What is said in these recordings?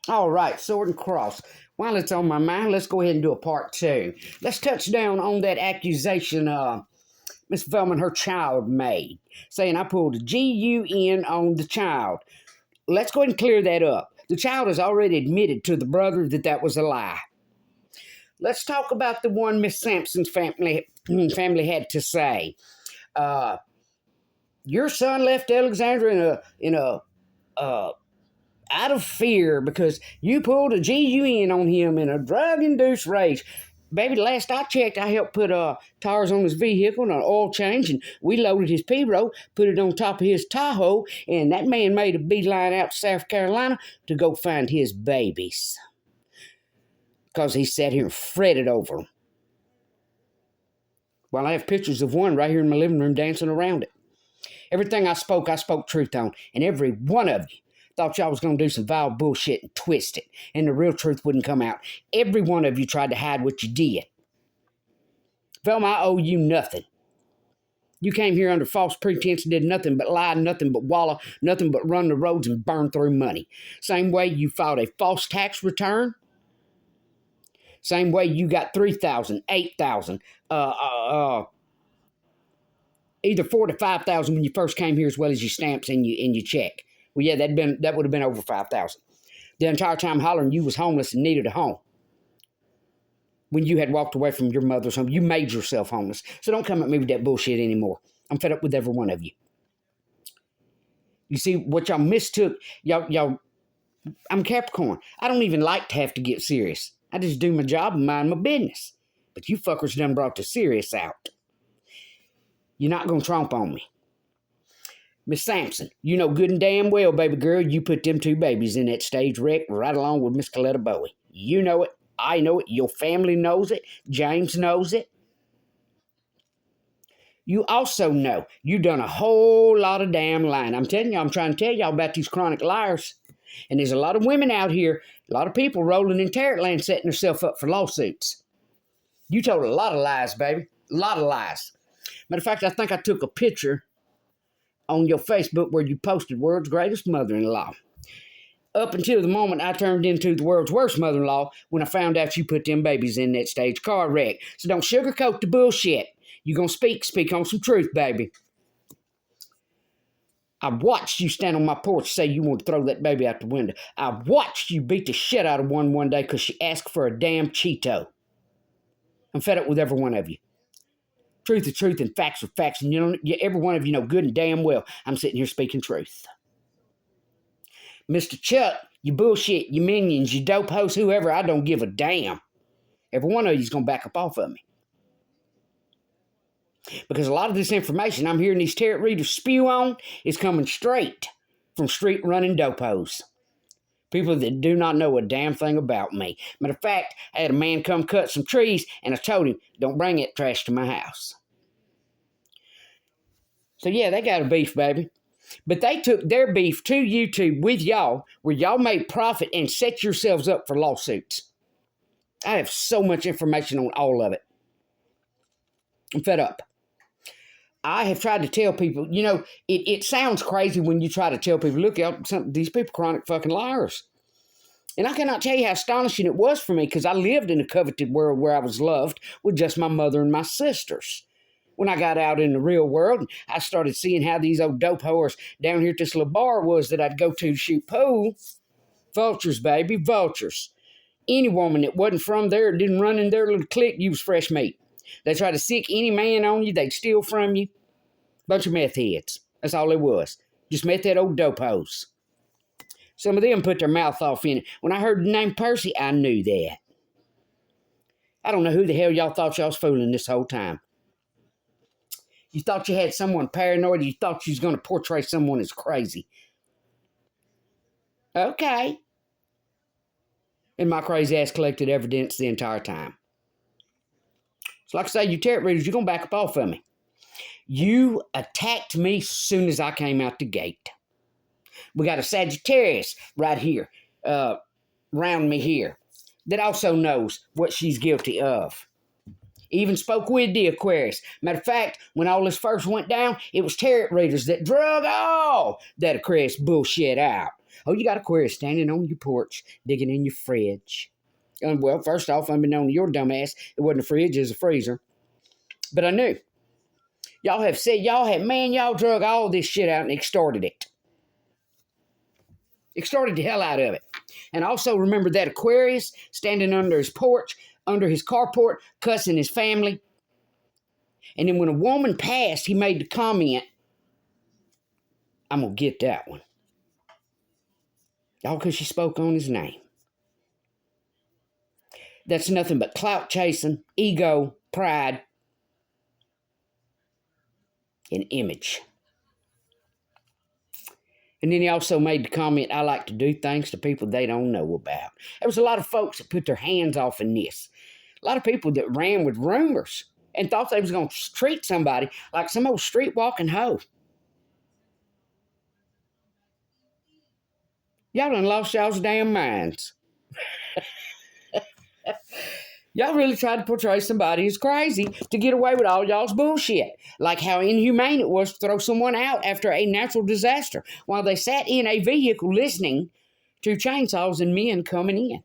All right, sword and cross. While it's on my mind, let's go ahead and do a part two. Let's touch down on that accusation Miss Velma and her child made, saying I pulled a GUN on the child. Let's go ahead and clear that up. The child has already admitted to the brother that that was a lie. Let's talk about the one Miss Sampson's family had to say. Your son left Alexandra in a out of fear because you pulled a GUN on him in a drug-induced rage. Baby, last I checked, I helped put tires on his vehicle and an oil change, and we loaded his P-row, put it on top of his Tahoe, and that man made a beeline out to South Carolina to go find his babies. Because he sat here and fretted over them. Well, I have pictures of one right here in my living room dancing around it. Everything I spoke truth on, and every one of you thought y'all was going to do some vile bullshit and twist it, and the real truth wouldn't come out. Every one of you tried to hide what you did. Velma, I owe you nothing. You came here under false pretense and did nothing but lie, nothing but wallow, nothing but run the roads and burn through money. Same way you filed a false tax return. Same way you got $3,000, $8,000, either $4,000 to $5,000 when you first came here, as well as your stamps and your check. Well, yeah, that would have been over $5,000. The entire time hollering you was homeless and needed a home. When you had walked away from your mother's home, you made yourself homeless. So don't come at me with that bullshit anymore. I'm fed up with every one of you. You see, what y'all mistook, I'm Capricorn. I don't even like to have to get serious. I just do my job and mind my business. But you fuckers done brought the serious out. You're not going to tromp on me. Miss Sampson, you know good and damn well, baby girl, you put them two babies in that stage wreck right along with Miss Coletta Bowie. You know it. I know it. Your family knows it. James knows it. You also know you done a whole lot of damn lying. I'm telling you, I'm trying to tell y'all about these chronic liars. And there's a lot of women out here, a lot of people rolling in Tarot land setting themselves up for lawsuits. You told a lot of lies, baby. A lot of lies. Matter of fact, I think I took a picture on your Facebook where you posted world's greatest mother-in-law. Up until the moment I turned into the world's worst mother-in-law when I found out you put them babies in that stage car wreck. So don't sugarcoat the bullshit. You gonna speak on some truth, baby. I watched you stand on my porch say you want to throw that baby out the window. I watched you beat the shit out of one day because she asked for a damn Cheeto. I'm fed up with every one of you. Truth is truth and facts are facts. And every one of you know good and damn well I'm sitting here speaking truth. Mr. Chuck, you bullshit, you minions, you dope host, whoever, I don't give a damn. Every one of you's going to back up off of me. Because a lot of this information I'm hearing these tarot readers spew on is coming straight from street running dopos. People that do not know a damn thing about me. Matter of fact, I had a man come cut some trees, and I told him, don't bring that trash to my house. So yeah, they got a beef, baby. But they took their beef to YouTube with y'all, where y'all made profit and set yourselves up for lawsuits. I have so much information on all of it. I'm fed up. I have tried to tell people, it sounds crazy when you try to tell people, look, these people are chronic fucking liars. And I cannot tell you how astonishing it was for me because I lived in a coveted world where I was loved with just my mother and my sisters. When I got out in the real world, I started seeing how these old dope whores down here at this little bar was that I'd go to shoot pool. Vultures, baby, vultures. Any woman that wasn't from there, didn't run in their little clique, you was fresh meat. They tried to sick any man on you, they'd steal from you. Bunch of meth heads. That's all it was. Just met that old dope hose. Some of them put their mouth off in it. When I heard the name Percy, I knew that. I don't know who the hell y'all thought y'all was fooling this whole time. You thought you had someone paranoid. You thought you was going to portray someone as crazy. Okay. And my crazy ass collected evidence the entire time. So like I say, you tarot readers, you're going to back up off of me. You attacked me as soon as I came out the gate. We got a Sagittarius right here, around me here, that also knows what she's guilty of. Even spoke with the Aquarius. Matter of fact, when all this first went down, it was tarot readers that drug all that Aquarius bullshit out. Oh, you got Aquarius standing on your porch, digging in your fridge. And well, first off, unbeknown to your dumbass, it wasn't a fridge, it was a freezer. But I knew. Y'all have said, y'all drug all this shit out and extorted it. Extorted the hell out of it. And also remember that Aquarius standing under his porch, under his carport, cussing his family. And then when a woman passed, he made the comment, I'm going to get that one. All because she spoke on his name. That's nothing but clout chasing, ego, pride, and image. And then he also made the comment, I like to do things to people they don't know about. There was a lot of folks that put their hands off in this. A lot of people that ran with rumors and thought they was going to treat somebody like some old street walking hoe. Y'all done lost y'all's damn minds. Y'all really tried to portray somebody as crazy to get away with all y'all's bullshit. Like how inhumane it was to throw someone out after a natural disaster while they sat in a vehicle listening to chainsaws and men coming in.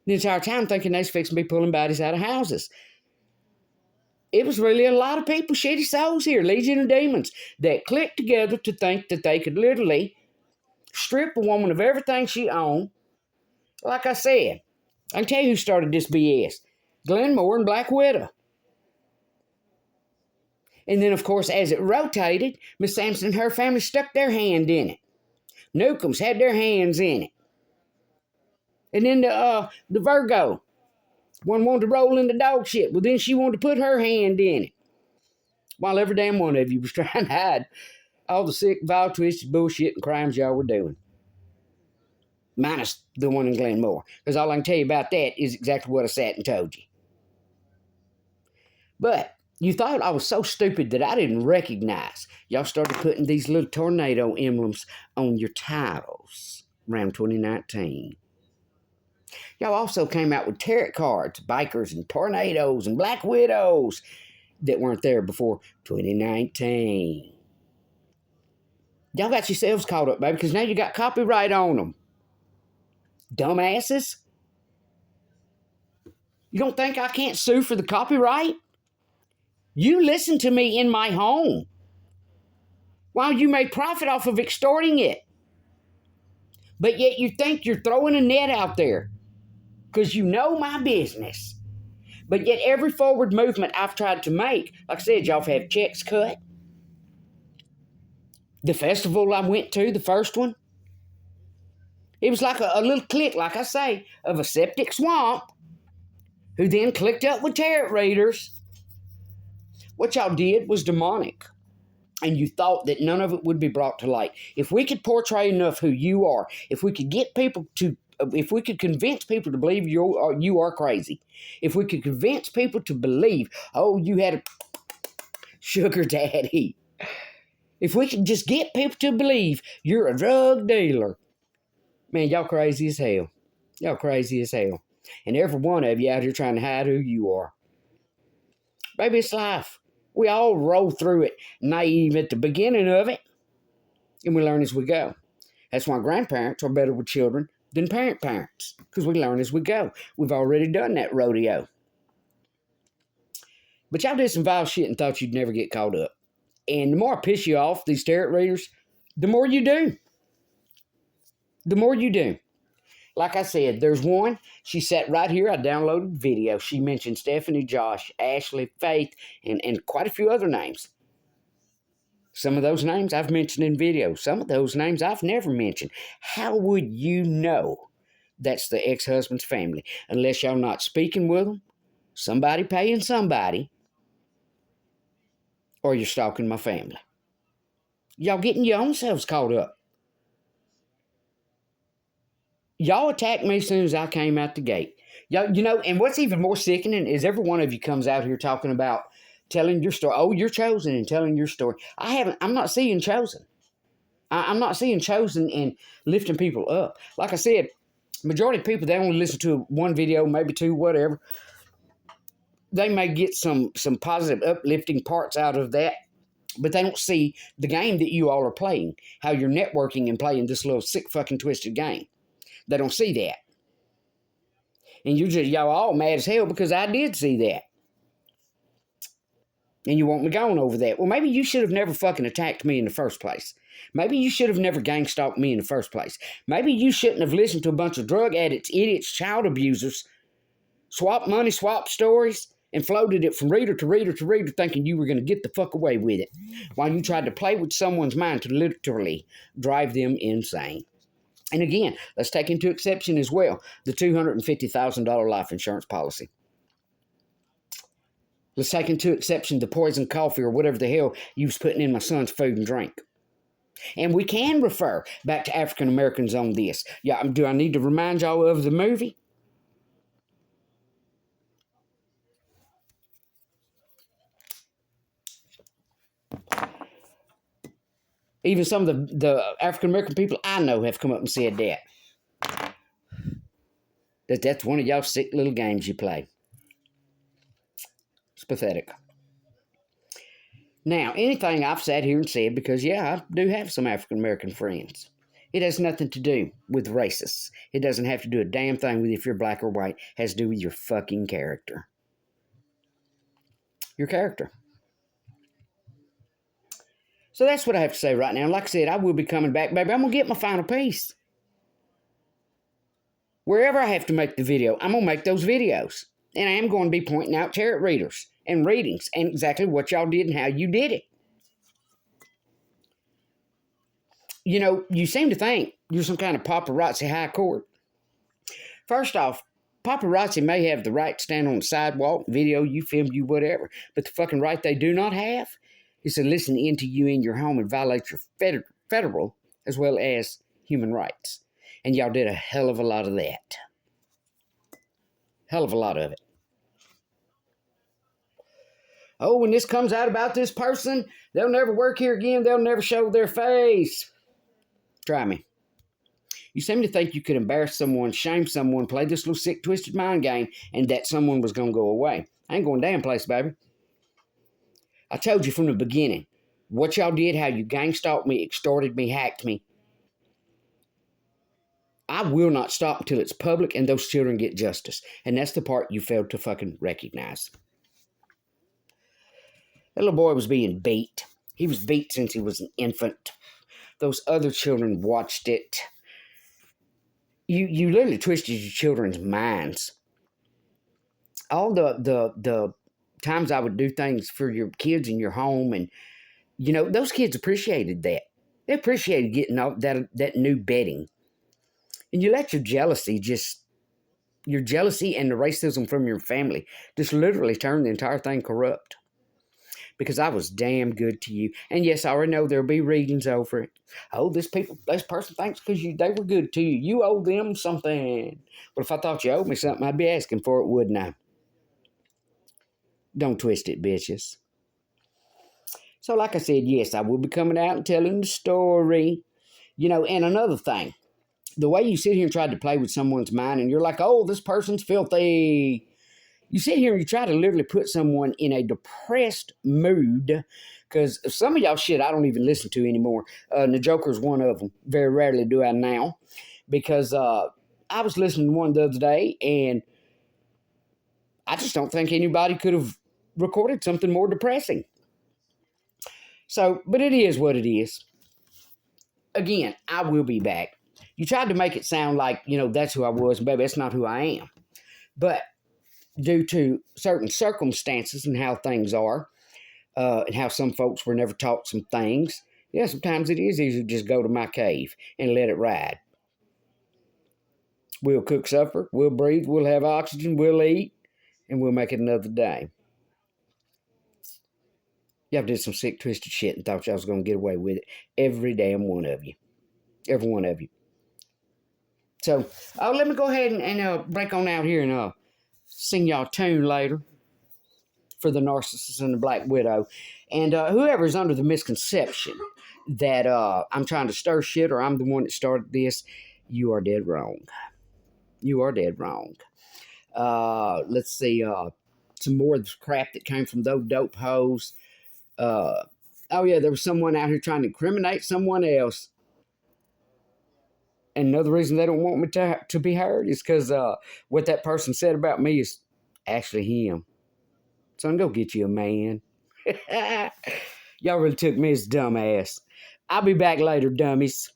The entire time thinking they was fixing to be pulling bodies out of houses. It was really a lot of people, shitty souls here, legion of demons, that clicked together to think that they could literally strip a woman of everything she owned. Like I said, I can tell you who started this BS. Glenmore and Black Widow. And then, of course, as it rotated, Miss Sampson and her family stuck their hand in it. Newcombs had their hands in it. And then the Virgo, one wanted to roll in the dog shit. Well, then she wanted to put her hand in it. While every damn one of you was trying to hide all the sick, vile, twisted bullshit and crimes y'all were doing. Minus the one in Glenmore. Because all I can tell you about that is exactly what I sat and told you. But you thought I was so stupid that I didn't recognize. Y'all started putting these little tornado emblems on your titles around 2019. Y'all also came out with tarot cards, bikers and tornadoes and black widows that weren't there before 2019. Y'all got yourselves caught up, baby, because now you got copyright on them. Dumbasses. You don't think I can't sue for the copyright? You listen to me in my home while you may profit off of extorting it. But yet you think you're throwing a net out there because you know my business. But yet every forward movement I've tried to make, like I said, y'all have checks cut. The festival I went to, the first one, it was like a little clique, like I say, of a septic swamp who then clicked up with tarot readers. What y'all did was demonic. And you thought that none of it would be brought to light. If we could portray enough who you are, if we could convince people to believe you are crazy, if we could convince people to believe, oh, you had a sugar daddy, if we could just get people to believe you're a drug dealer, man, y'all crazy as hell. Y'all crazy as hell. And every one of you out here trying to hide who you are. Baby, it's life. We all roll through it naive at the beginning of it, and we learn as we go. That's why grandparents are better with children than parents, because we learn as we go. We've already done that rodeo. But y'all did some vile shit and thought you'd never get caught up. And the more I piss you off, these tarot readers, the more you do. The more you do. Like I said, there's one. She sat right here. I downloaded the video. She mentioned Stephanie, Josh, Ashley, Faith, and quite a few other names. Some of those names I've mentioned in videos. Some of those names I've never mentioned. How would you know that's the ex-husband's family? Unless y'all not speaking with them, somebody paying somebody, or you're stalking my family. Y'all getting your own selves caught up. Y'all attacked me as soon as I came out the gate. Y'all, you know, and what's even more sickening is every one of you comes out here talking about telling your story. Oh, you're chosen and telling your story. I'm not seeing chosen. I'm not seeing chosen and lifting people up. Like I said, majority of people, they only listen to one video, maybe two, whatever. They may get some positive uplifting parts out of that. But they don't see the game that you all are playing, how you're networking and playing this little sick fucking twisted game. They don't see that. And y'all all mad as hell because I did see that. And you want me going over that. Well, maybe you should have never fucking attacked me in the first place. Maybe you should have never gang stalked me in the first place. Maybe you shouldn't have listened to a bunch of drug addicts, idiots, child abusers, swap money, swap stories, and floated it from reader to reader to reader thinking you were going to get the fuck away with it while you tried to play with someone's mind to literally drive them insane. And again, let's take into exception as well the $250,000 life insurance policy. Let's take into exception the poison coffee or whatever the hell you was putting in my son's food and drink. And we can refer back to African Americans on this. Yeah, do I need to remind y'all of the movie? Even some of the African American people I know have come up and said that. That's one of y'all sick little games you play. It's pathetic. Now, anything I've sat here and said, because yeah, I do have some African American friends. It has nothing to do with racists. It doesn't have to do a damn thing with if you're black or white. It has to do with your fucking character. Your character. So that's what I have to say right now. Like I said, I will be coming back, baby. I'm going to get my final piece. Wherever I have to make the video, I'm going to make those videos. And I am going to be pointing out chariot readers and readings and exactly what y'all did and how you did it. You know, you seem to think you're some kind of paparazzi high court. First off, paparazzi may have the right to stand on the sidewalk, video you, film you, whatever. But the fucking right they do not have is to listen into you in your home and violate your federal as well as human rights. And y'all did a hell of a lot of that. Hell of a lot of it. Oh, when this comes out about this person, they'll never work here again. They'll never show their face. Try me. You seem to think you could embarrass someone, shame someone, play this little sick, twisted mind game, and that someone was going to go away. I ain't going damn place, baby. I told you from the beginning what y'all did, how you gang stalked me, extorted me, hacked me. I will not stop until it's public and those children get justice. And that's the part you failed to fucking recognize. That little boy was being beat. He was beat since he was an infant. Those other children watched it. You literally twisted your children's minds. All the times I would do things for your kids in your home, and you know those kids appreciated that. They appreciated getting all that new bedding. And you let your jealousy and the racism from your family just literally turn the entire thing corrupt. Because I was damn good to you. And yes, I already know there'll be readings over it. Oh, this person thinks because they were good to you. You owe them something. But if I thought you owed me something, I'd be asking for it, wouldn't I? Don't twist it, bitches. So like I said, yes, I will be coming out and telling the story. You know, and another thing. The way you sit here and try to play with someone's mind and you're like, oh, this person's filthy. You sit here and you try to literally put someone in a depressed mood because some of y'all shit I don't even listen to anymore. And the Joker's one of them. Very rarely do I now because I was listening to one the other day and I just don't think anybody could have recorded something more depressing. So, but it is what it is. Again, I will be back. You tried to make it sound like, you know, that's who I was. Baby, that's not who I am. But due to certain circumstances and how things are, and how some folks were never taught some things, yeah, sometimes it is easy to just go to my cave and let it ride. We'll cook supper, we'll breathe, we'll have oxygen, we'll eat, and we'll make it another day. Y'all did some sick, twisted shit and thought y'all was going to get away with it. Every damn one of you. Every one of you. So, let me go ahead and break on out here and sing y'all a tune later for the Narcissist and the Black Widow. And whoever's under the misconception that I'm trying to stir shit or I'm the one that started this, you are dead wrong. You are dead wrong. Let's see. Some more of the crap that came from those dope hoes. Oh, yeah, there was someone out here trying to incriminate someone else. And another reason they don't want me to be heard is because what that person said about me is actually him. Son, go get you a man. Y'all really took me as a dumbass. I'll be back later, dummies.